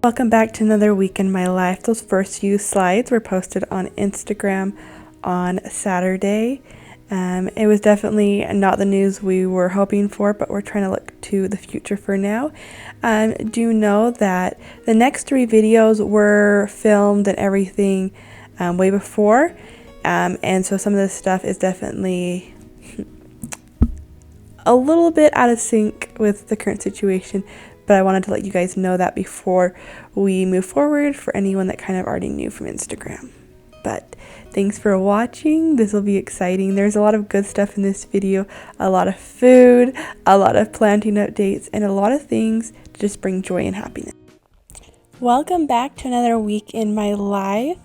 Welcome back to another week in my life. Those first few slides were posted on Instagram on Saturday. It was definitely not the news we were hoping for, but we're trying to look to the future for now. Do know that the next 3 videos were filmed and everything way before, and so some of this stuff is definitely a little bit out of sync with the current situation. But I wanted to let you guys know that before we move forward for anyone that kind of already knew from Instagram. But thanks for watching. This will be exciting. There's a lot of good stuff in this video, a lot of food, a lot of planting updates, and a lot of things to just bring joy and happiness. Welcome back to another week in my life.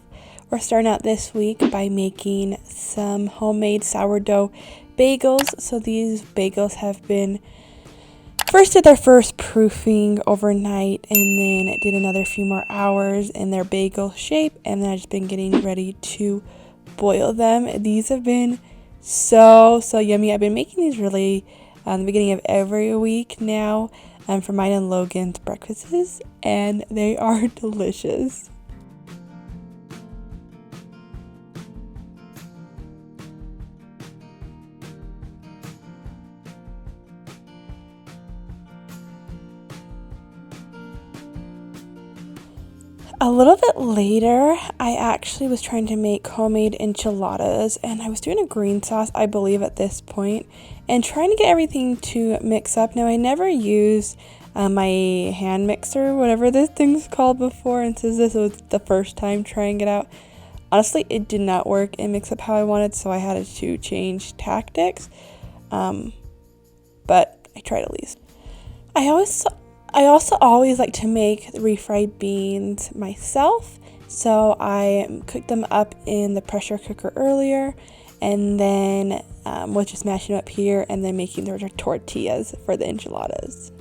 We're starting out this week by making some homemade sourdough bagels. So these bagels have been did their first proofing overnight, and then did another few more hours in their bagel shape, and then I've just been getting ready to boil them. These have been so yummy. I've been making these really the beginning of every week now for mine and Logan's breakfasts, and they are delicious. A little bit later, I actually was trying to make homemade enchiladas, and I was doing a green sauce, I believe, at this point, and trying to get everything to mix up. Now, I never used my hand mixer, whatever this thing's called before, and since this was the first time trying it out, honestly, it did not work and mix up how I wanted, so I had to change tactics, but I tried at least. I also always like to make refried beans myself, so I cooked them up in the pressure cooker earlier, and then was just mashing them up here and then making their tortillas for the enchiladas.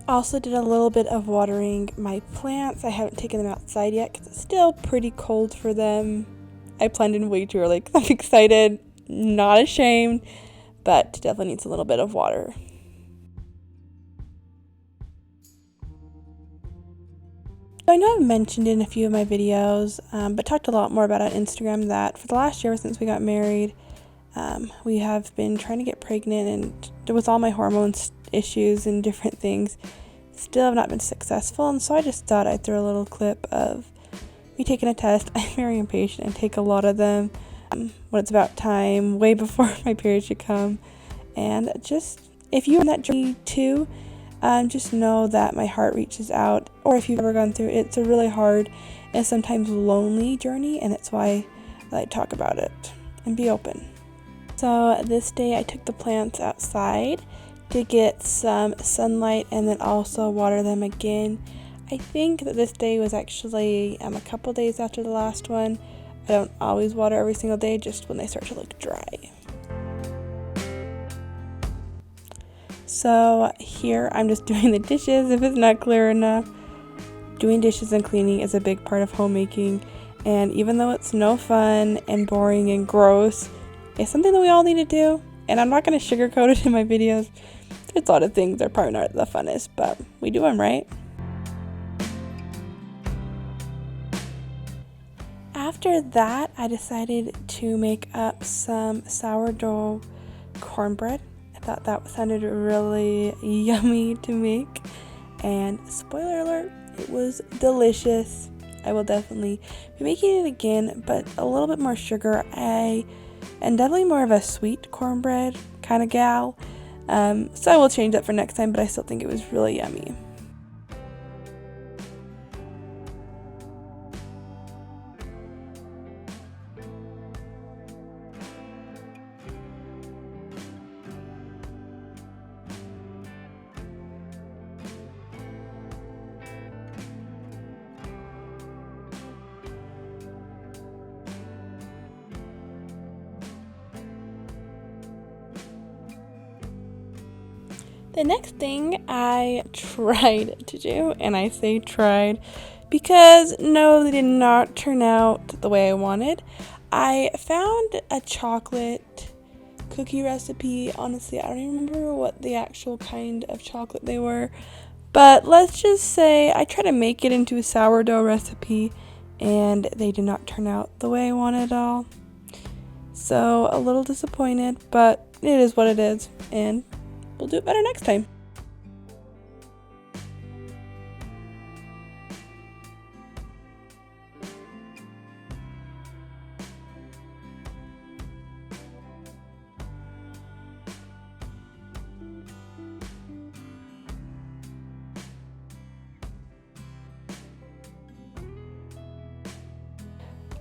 Also did a little bit of watering my plants. I haven't taken them outside yet because it's still pretty cold for them. I planned in way too early because I'm excited, not ashamed, but definitely needs a little bit of water. I know I've mentioned in a few of my videos, but talked a lot more about on Instagram, that for the last year since we got married, we have been trying to get pregnant, and with all my hormones issues and different things, still have not been successful. And so I just thought I'd throw a little clip of me taking a test. I'm very impatient and take a lot of them when it's about time, way before my period should come. And just, if you're on that journey too, just know that my heart reaches out. Or if you've ever gone through it, it's a really hard and sometimes lonely journey, and that's why I talk about it and be open. So this day I took the plants outside to get some sunlight and then also water them again. I think that this day was actually a couple days after the last one. I don't always water every single day, just when they start to look dry. So here I'm just doing the dishes, if it's not clear enough. Doing dishes and cleaning is a big part of homemaking, and even though it's no fun and boring and gross, it's something that we all need to do. And I'm not going to sugarcoat it in my videos. There's a lot of things that are probably not the funnest, but we do them, right? After that, I decided to make up some sourdough cornbread. I thought that sounded really yummy to make. And spoiler alert, it was delicious. I will definitely be making it again, but a little bit more sugar. I am definitely more of a sweet cornbread kind of gal. So I will change that for next time, but I still think it was really yummy. The next thing I tried to do, and I say tried because no, they did not turn out the way I wanted. I found a chocolate cookie recipe. Honestly, I don't even remember what the actual kind of chocolate they were, but let's just say I tried to make it into a sourdough recipe and they did not turn out the way I wanted at all. So a little disappointed, but it is what it is, and we'll do it better next time.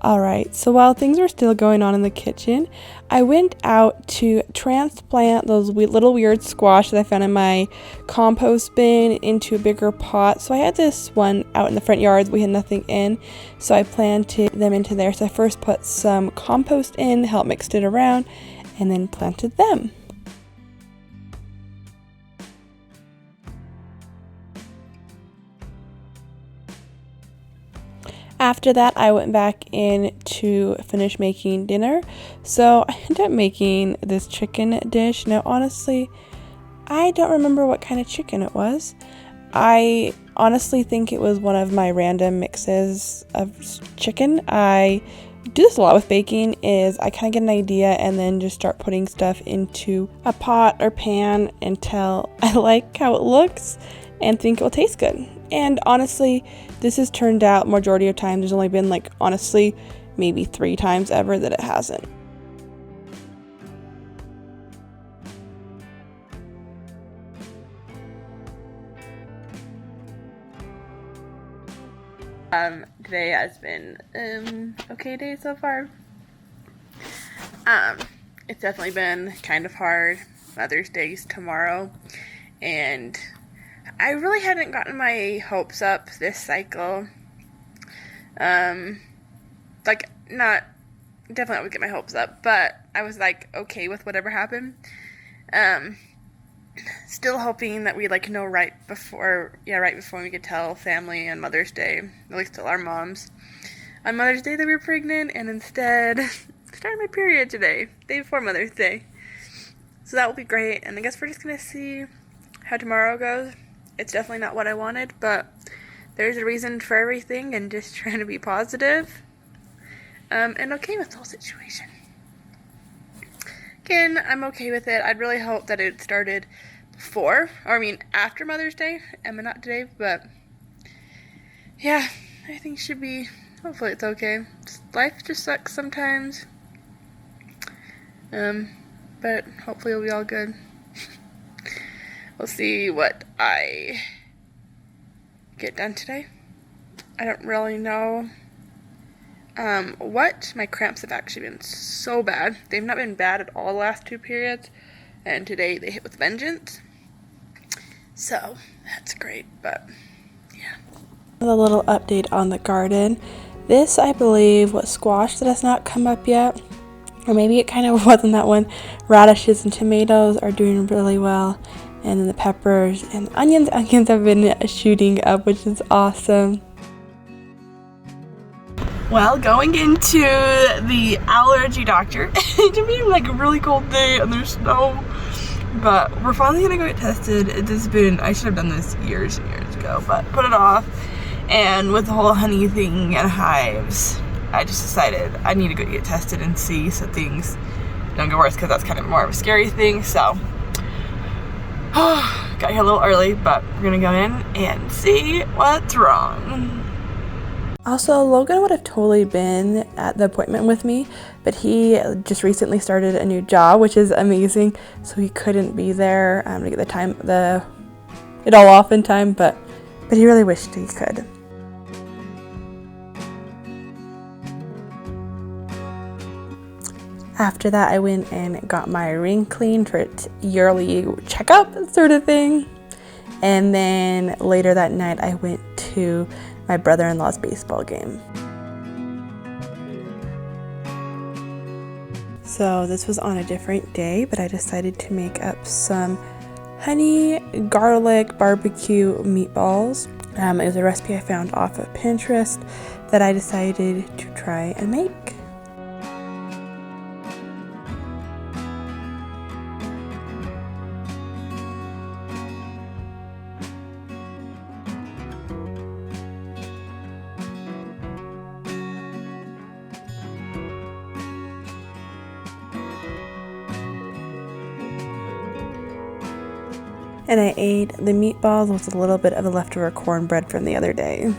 Alright, so while things were still going on in the kitchen, I went out to transplant those little weird squash that I found in my compost bin into a bigger pot. So I had this one out in the front yard, we had nothing in, so I planted them into there. So I first put some compost in, helped mixed it around, and then planted them. After that, I went back in to finish making dinner. So I ended up making this chicken dish. Now, honestly, I don't remember what kind of chicken it was. I honestly think it was one of my random mixes of chicken. I do this a lot with baking, is I kind of get an idea and then just start putting stuff into a pot or pan until I like how it looks and think it will taste good. And honestly, this has turned out majority of time. There's only been honestly, maybe 3 times ever that it hasn't. Today has been okay day so far. It's definitely been kind of hard. Mother's Day's tomorrow, and I really hadn't gotten my hopes up this cycle. Not definitely not would get my hopes up, but I was okay with whatever happened. Still hoping that we know right before we could tell family on Mother's Day, at least tell our moms on Mother's Day that we were pregnant, and instead started my period today, day before Mother's Day. So that will be great, and I guess we're just gonna see how tomorrow goes. It's definitely not what I wanted, but there's a reason for everything, and just trying to be positive, and okay with the whole situation. Again, I'm okay with it. I'd really hope that it started after Mother's Day, and not today, but yeah, I think it should be, hopefully it's okay. Life just sucks sometimes, but hopefully it'll be all good. We'll see what I get done today. I don't really know what. My cramps have actually been so bad. They've not been bad at all the last 2 periods, and today they hit with vengeance. So that's great, but yeah. A little update on the garden. This, I believe, was squash that has not come up yet, or maybe it kind of wasn't that one. Radishes and tomatoes are doing really well, and then the peppers and onions have been shooting up, which is awesome. Well, going into the allergy doctor, it's been a really cold day and there's snow, but we're finally gonna go get tested. I should have done this years and years ago, but put it off. And with the whole honey thing and hives, I just decided I need to go get tested and see so things don't get worse, because that's kind of more of a scary thing. So got here a little early, but we're gonna go in and see what's wrong. Also, Logan would have totally been at the appointment with me, but he just recently started a new job, which is amazing, so he couldn't be there to get it all off in time, but he really wished he could. After that, I went and got my ring cleaned for its yearly checkup sort of thing. And then later that night, I went to my brother-in-law's baseball game. So this was on a different day, but I decided to make up some honey garlic barbecue meatballs. It was a recipe I found off of Pinterest that I decided to try and make. And I ate the meatballs with a little bit of the leftover cornbread from the other day.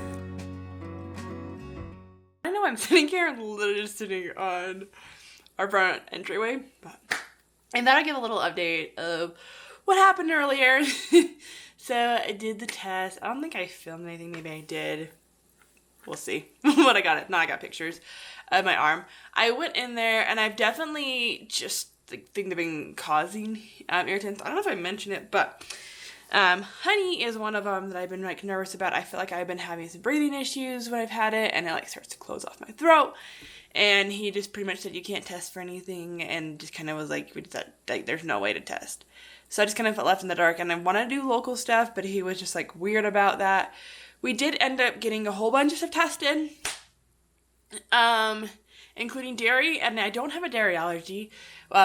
I know I'm sitting here and literally just sitting on our front entryway, and then I give a little update of what happened earlier. So I did the test. I don't think I filmed anything. Maybe I did. We'll see. But I got it. Now I got pictures of my arm. I went in there and I've definitely just think they've been causing irritants. I don't know if I mentioned it, but honey is one of them that I've been like nervous about. I feel like I've been having some breathing issues when I've had it, and it like starts to close off my throat. And he just pretty much said you can't test for anything, and just kind of was like, there's no way to test. So I just kind of felt left in the dark, and I wanted to do local stuff, but he was just like weird about that. We did end up getting a whole bunch of stuff tested, including dairy, and I don't have a dairy allergy,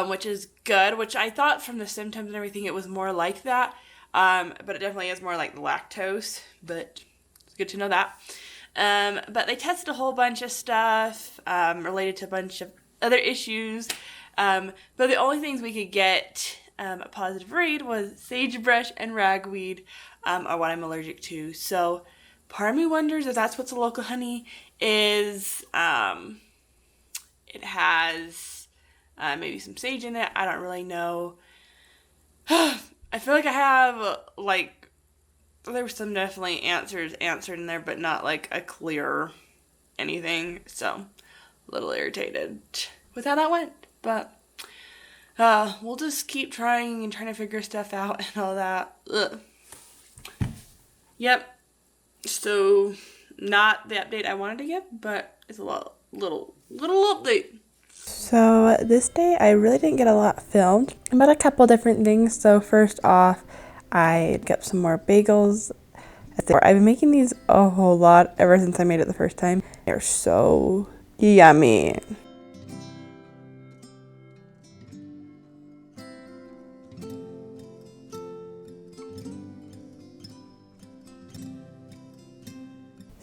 which is good, which I thought from the symptoms and everything it was more like that, but it definitely is more like lactose, but it's good to know that. But they tested a whole bunch of stuff related to a bunch of other issues, but the only things we could get a positive read was sagebrush and ragweed are what I'm allergic to. So part of me wonders if that's what the local honey is. It has maybe some sage in it. I don't really know. I feel like I have, like, there were some definitely answered in there, but not, like, a clear anything. So, a little irritated with how that went. But, we'll just keep trying and trying to figure stuff out and all that. Ugh. Yep. So, not the update I wanted to give, but it's a little update. So this day I really didn't get a lot filmed, but a couple different things. So first off, I got some more bagels. I've been making these a whole lot ever since I made it the first time. They're so yummy.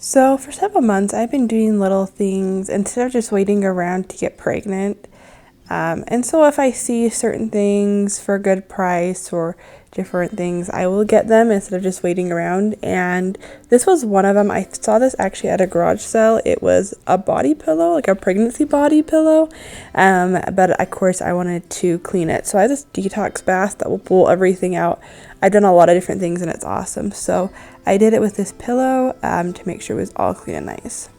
So for several months, I've been doing little things instead of just waiting around to get pregnant. And so if I see certain things for a good price or different things, I will get them instead of just waiting around. And this was one of them. I saw this actually at a garage sale. It was a body pillow, like a pregnancy body pillow. But of course I wanted to clean it. So I have this detox bath that will pull everything out. I've done a lot of different things and it's awesome. So I did it with this pillow to make sure it was all clean and nice.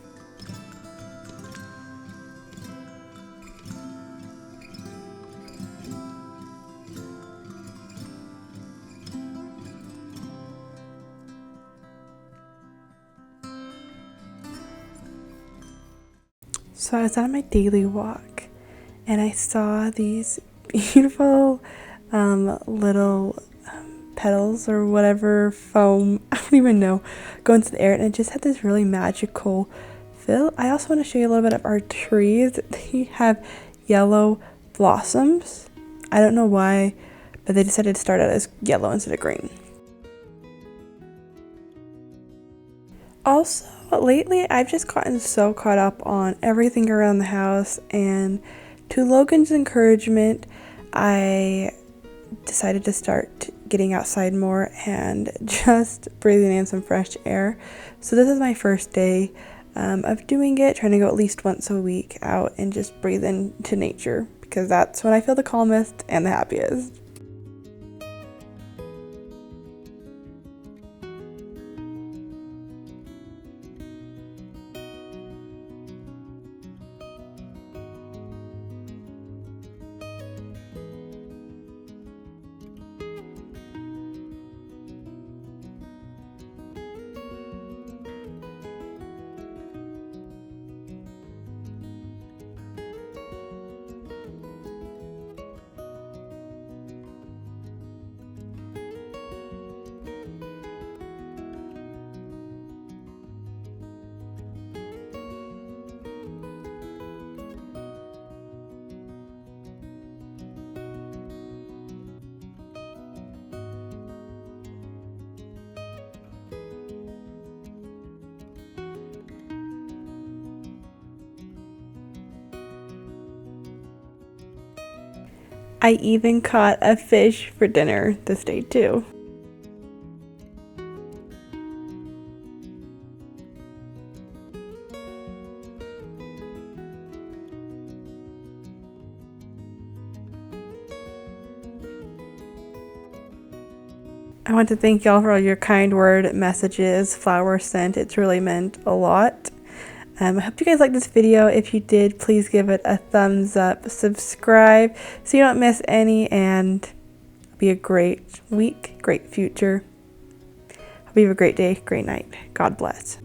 So I was on my daily walk and I saw these beautiful little petals or whatever, foam, I don't even know, go into the air, and it just had this really magical feel. I also want to show you a little bit of our trees. They have yellow blossoms. I don't know why, but they decided to start out as yellow instead of green. Also, lately I've just gotten so caught up on everything around the house, and to Logan's encouragement, I decided to start getting outside more and just breathing in some fresh air. So this is my first day of doing it, trying to go at least once a week out and just breathe into nature, because that's when I feel the calmest and the happiest. I even caught a fish for dinner this day too. I want to thank y'all for all your kind word messages, flowers sent. It's really meant a lot. I hope you guys liked this video. If you did, please give it a thumbs up, subscribe so you don't miss any, and be a great week, great future. Hope you have a great day, great night. God bless.